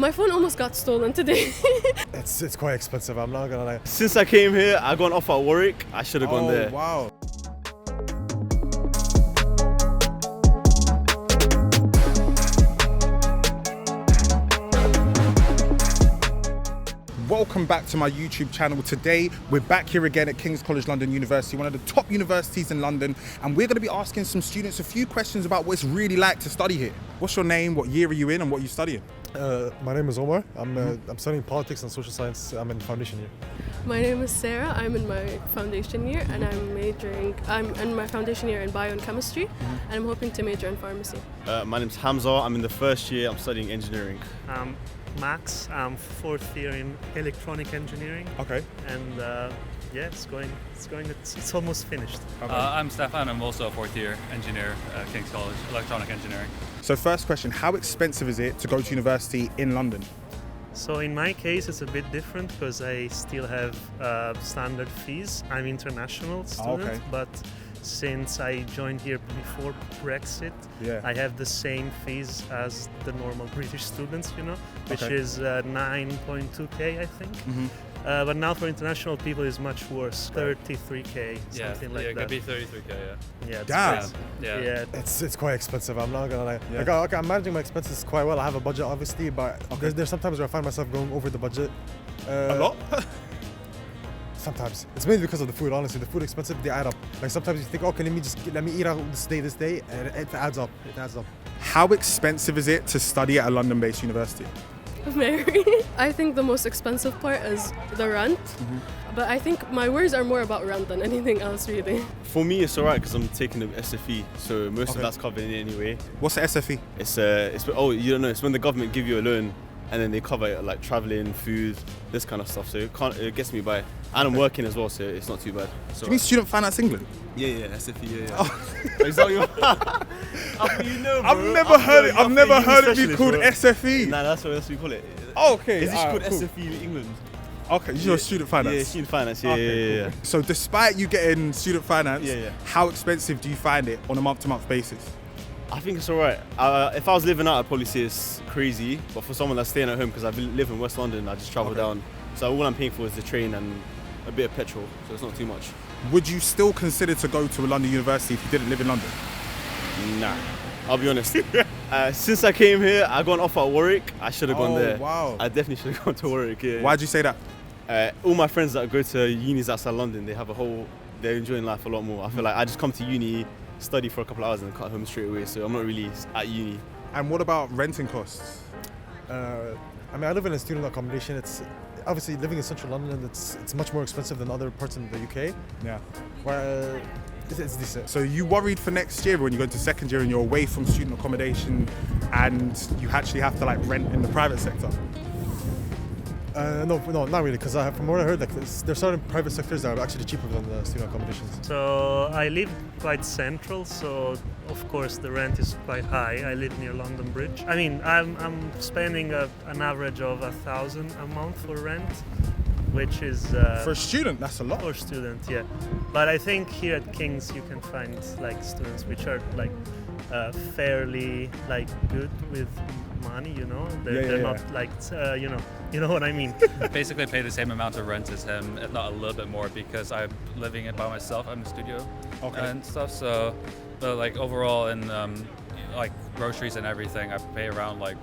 My phone almost got stolen today. It's quite expensive, I'm not gonna lie. Since I came here, I got an offer at Warwick. I should have gone there. Oh, wow. Welcome back to my YouTube channel. Today, we're back here again at King's College London University, one of the top universities in London, and we're going to be asking some students a few questions about what it's really like to study here. What's your name, what year are you in, and what are you studying? My name is Omar. I'm studying politics and social science. I'm in foundation year. My name is Sarah. I'm in my foundation year and I'm in my foundation year in bio and chemistry, and I'm hoping to major in pharmacy. My name's Hamza. I'm in the first year. I'm studying engineering. Max, I'm fourth year in electronic engineering. Okay. And yeah, it's almost finished. I'm Stefan. I'm also a fourth year engineer at King's College, electronic engineering. So first question, how expensive is it to go to university in London? So in my case, it's a bit different because I still have standard fees. I'm international student, but since I joined here before Brexit, I have the same fees as the normal British students, which is 9.2k, I think. But now for international people it's much worse, 33k, something like that. It could be 33k, Yeah, It's quite expensive, I'm not gonna lie. Like, I'm managing my expenses quite well. I have a budget, obviously, but there's sometimes where I find myself going over the budget. A lot? Sometimes. It's mainly because of the food, honestly. The food expensive, they add up. Like sometimes you think, okay, let me eat out this day, and it adds up. It adds up. How expensive is it to study at a London-based university? Very. I think the most expensive part is the rent, but I think my worries are more about rent than anything else, really. For me, it's alright because I'm taking the SFE, so most of that's covered anyway. What's the SFE? It's you don't know. It's when the government give you a loan, and then they cover like traveling, food, this kind of stuff. So it gets me by, and I'm working as well, so it's not too bad. Do you mean Student Finance England? Yeah, SFE, yeah. Oh. Exactly. You know, bro. I've never heard it be called SFE. Nah, that's what we call it. Oh, okay. It's just called SFE England. Okay, you're Student Finance. Yeah, Student Finance. Yeah. So despite you getting Student Finance, how expensive do you find it on a month-to-month basis? I think it's alright. If I was living out, I'd probably say it's crazy. But for someone that's staying at home, because I live in West London, I just travel down. So all I'm paying for is the train and a bit of petrol. So it's not too much. Would you still consider to go to a London university if you didn't live in London? Nah, I'll be honest. Since I came here, I got an offer at Warwick. I should have gone there. Wow. I definitely should have gone to Warwick. Yeah. Why'd you say that? All my friends that go to unis outside London, they're enjoying life a lot more. I feel like I just come to uni, study for a couple of hours and cut home straight away. So I'm not really at uni. And what about renting costs? I mean, I live in a student accommodation. It's obviously living in central London. It's much more expensive than other parts in the UK. Yeah. Where it's decent. So you worried for next year when you go into second year and you're away from student accommodation and you actually have to like rent in the private sector? No, not really. Because from what I heard, there's certain private sectors that are actually cheaper than the student accommodations. So I live quite central, so of course the rent is quite high. I live near London Bridge. I mean, I'm spending an average of 1,000 a month for rent, which is for a student, that's a lot. For a student, yeah. But I think here at King's you can find like students which are like fairly like good with money, They're not like you know what I mean. I basically pay the same amount of rent as him, if not a little bit more, because I'm living it by myself. I'm in the studio and stuff. So, but like overall in like groceries and everything, I pay around like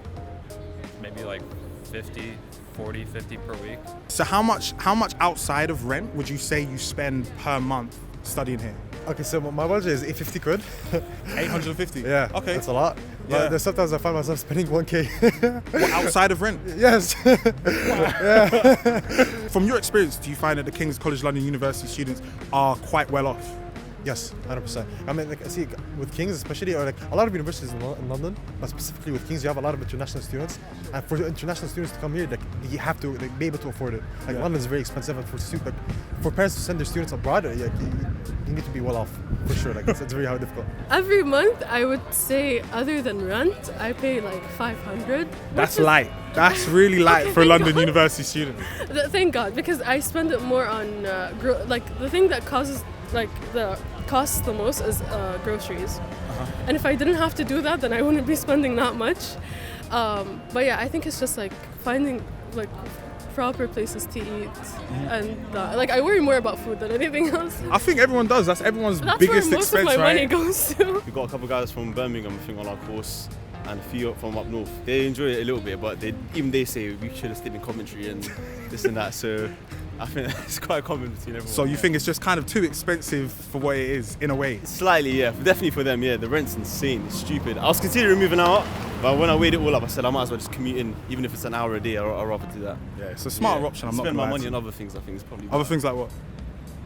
maybe like 50 per week. So how much outside of rent would you say you spend per month studying here? Okay, so my budget is 850 quid. 850? Yeah. Okay. That's a lot. Yeah. But there's sometimes I find myself spending 1k. What, outside of rent? Yes. From your experience, do you find that the King's College London University students are quite well off? Yes, 100%. I mean, like, see, with King's especially, or like a lot of universities in London, but specifically with King's, you have a lot of international students. And for international students to come here, like, you have to be able to afford it. Like, London is very expensive, and for parents to send their students abroad, you need to be well off, for sure. Like, it's very difficult. Every month, I would say, other than rent, I pay like 500. That's light. That's really light for a London University student. Thank God, because I spend it more on the thing that causes the costs the most is groceries. And if I didn't have to do that, then I wouldn't be spending that much. But yeah, I think it's just like finding like proper places to eat, and like I worry more about food than anything else. I think everyone does. That's everyone's That's biggest where most expense, of my right? money goes to. We got a couple guys from Birmingham, I think, on our course, and a few from up north. They enjoy it a little bit, but they say we should have stayed in Coventry and this and that. So I think it's quite common between everyone. So you think it's just kind of too expensive for what it is, in a way? Slightly, yeah. Definitely for them, yeah. The rent's insane. It's stupid. I was considering moving out, but when I weighed it all up, I said I might as well just commute in, even if it's an hour a day. I'd rather do that. Yeah, it's a smarter option. I'm not spend gonna my lie money to on you. other things. I think it's probably Other things like what?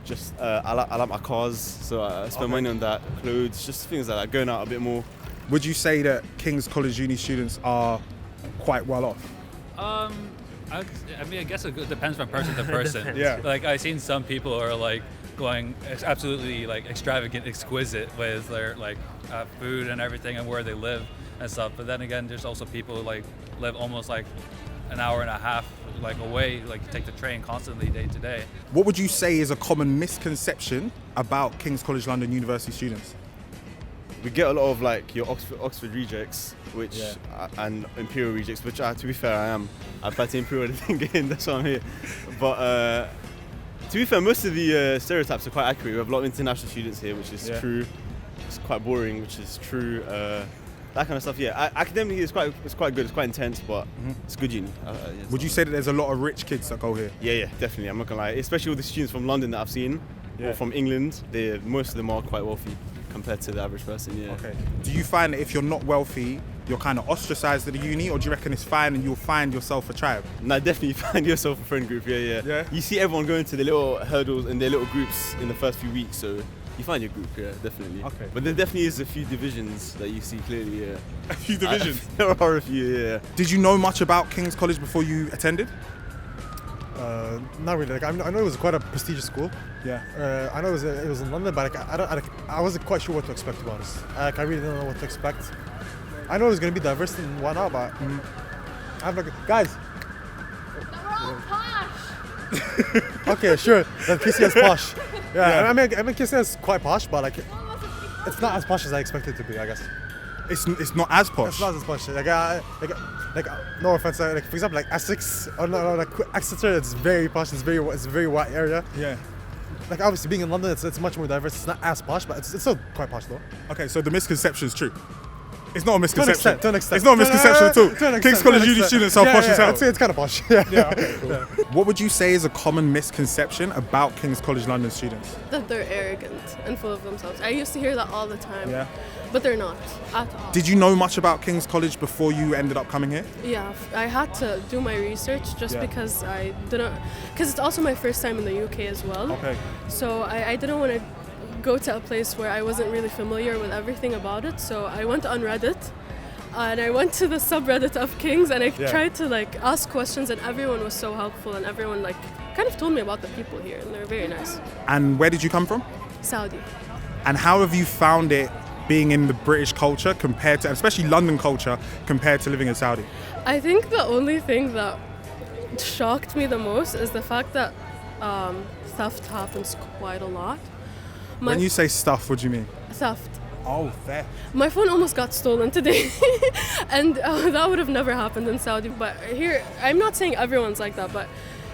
just I like my cars, so I spend money on that. Clothes, just things like that. Going out a bit more. Would you say that King's College Uni students are quite well off? I mean, I guess it depends from person to person. Yeah. Like I've seen some people are like going absolutely like extravagant, exquisite with their like food and everything and where they live and stuff. But then again, there's also people who like live almost like an hour and a half like away, like take the train constantly day to day. What would you say is a common misconception about King's College London University students? We get a lot of like your Oxford rejects, which and Imperial rejects, which to be fair I am. I applied to Imperial, I didn't get in, that's why I'm here. But to be fair, most of the stereotypes are quite accurate. We have a lot of international students here, which is true. It's quite boring, which is true. That kind of stuff, yeah. Academically, it's quite good. It's quite intense, but it's good uni. Would you say that there's a lot of rich kids that go here? Yeah, definitely. I'm not gonna lie. Especially with the students from London that I've seen, or from England. Most of them are quite wealthy compared to the average person. Yeah. Okay. Do you find that if you're not wealthy, you're kind of ostracized at the uni, or do you reckon it's fine and you'll find yourself a tribe? No, definitely find yourself a friend group. Yeah. You see everyone going to the little hurdles and their little groups in the first few weeks, so you find your group, yeah, definitely. Okay. But there definitely is a few divisions that you see clearly, yeah. A few divisions? There are a few, yeah. Did you know much about King's College before you attended? Not really. Like I know it was quite a prestigious school. Yeah. I know it was in London, but like, I wasn't quite sure what to expect, to be honest. Like, I really didn't know what to expect. I know it was going to be diverse and whatnot, but I'm like, guys. Okay, sure. Then KCL is posh. Yeah. I mean KCL is quite posh, but like, it's not as posh as I expected it to be, I guess. It's not as posh. It's not as posh. Like no offense. Like for example, like Essex or no, like Exeter, it's very posh. It's a very wide area. Yeah. Like obviously being in London, it's much more diverse. It's not as posh, but it's still quite posh though. Okay, so the misconception is true. It's not a misconception. To an extent. It's not a misconception at all. King's College Uni students are posh as hell. It's kind of posh. Yeah. Okay, cool. What would you say is a common misconception about King's College London students? That they're arrogant and full of themselves. I used to hear that all the time. Yeah. But they're not at all. Did you know much about King's College before you ended up coming here? Yeah, I had to do my research just because I didn't. Because it's also my first time in the UK as well. Okay. So I didn't want to go to a place where I wasn't really familiar with everything about it. So I went on Reddit. And I went to the subreddit of Kings and I tried to like ask questions, and everyone was so helpful, and everyone like kind of told me about the people here, and they're very nice. And where did you come from? Saudi. And how have you found it being in the British culture compared to, especially London culture, compared to living in Saudi? I think the only thing that shocked me the most is the fact that theft happens quite a lot. When you say stuff, what do you mean? Theft. Oh, theft. My phone almost got stolen today, and that would have never happened in Saudi. But here, I'm not saying everyone's like that, but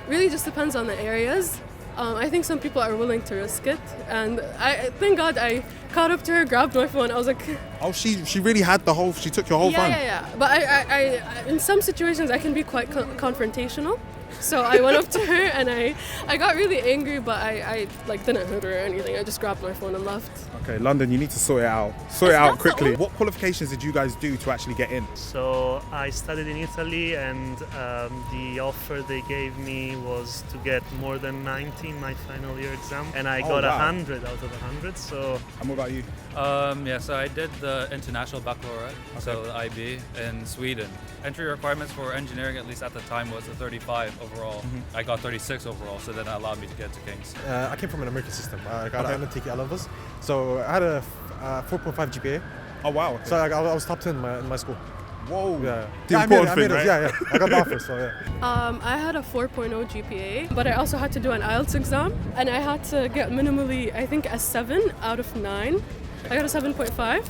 really just depends on the areas. I think some people are willing to risk it, and thank God I caught up to her, grabbed my phone. I was like, oh, she really had she took your whole phone? Yeah. But I in some situations I can be quite confrontational. So I went up to her and I got really angry, but I like didn't hurt her or anything. I just grabbed my phone and left. Okay, London, you need to sort it out. Sort it out quickly. What qualifications did you guys do to actually get in? So I studied in Italy, and the offer they gave me was to get more than 90 in my final year exam, and I got 100 out of 100. So. And what about you? So I did the International Baccalaureate, so the IB, in Sweden. Entry requirements for engineering, at least at the time, was a 35 overall. I got 36 overall, so that allowed me to get to King's. I came from an American system. I didn't take A levels, so I had a 4.5 GPA. Oh wow! Okay. So I was top 10 in my school. Whoa! Yeah. I made it, right? Yeah. I got the offer, so yeah. I had a 4.0 GPA, but I also had to do an IELTS exam, and I had to get minimally, I think, a 7 out of 9. I got a 7.5.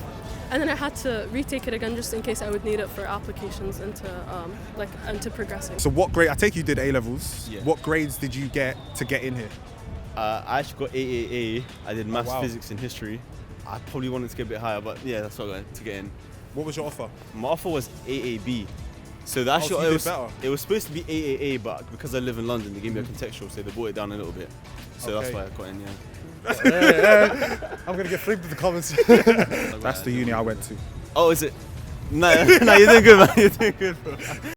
and then I had to retake it again just in case I would need it for applications into progressing. So what grade? I take you did A levels. Yeah. What grades did you get to get in here? I actually got AAA. I did maths, wow. physics, and history. I probably wanted to get a bit higher, but yeah, that's what I got to get in. What was your offer? My offer was AAB. So the actual so you did better. it was supposed to be AAA, but because I live in London, they gave me a contextual, so they brought it down a little bit. So that's why I got in. Yeah. I'm gonna get flamed in the comments. That's the uni I went to. Oh, is it? No, no, you're doing good, man. You're doing good, bro.